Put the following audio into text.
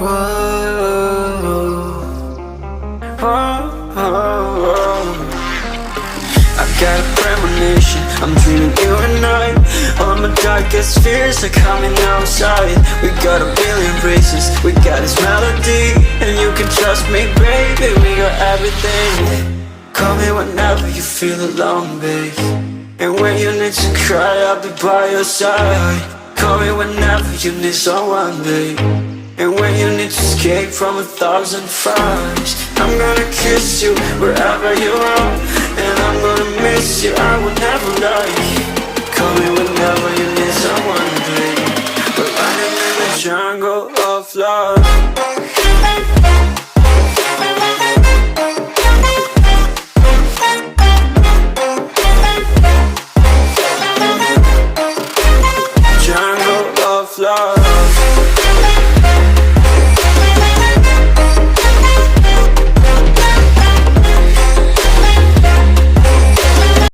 Whoa, whoa. I got a premonition, I'm dreaming you and I. All my darkest fears are coming outside. We got a billion races, we got this melody. And you can trust me, baby, we got everything. Call me whenever you feel alone, babe. And when you need to cry, I'll be by your side. Call me whenever you need someone, babe. And when you need to escape from 1,000 fires, I'm gonna kiss you wherever you are. And I'm gonna miss you, I will never lie. Call me whenever you need someone, babe. We're running in the jungle of love.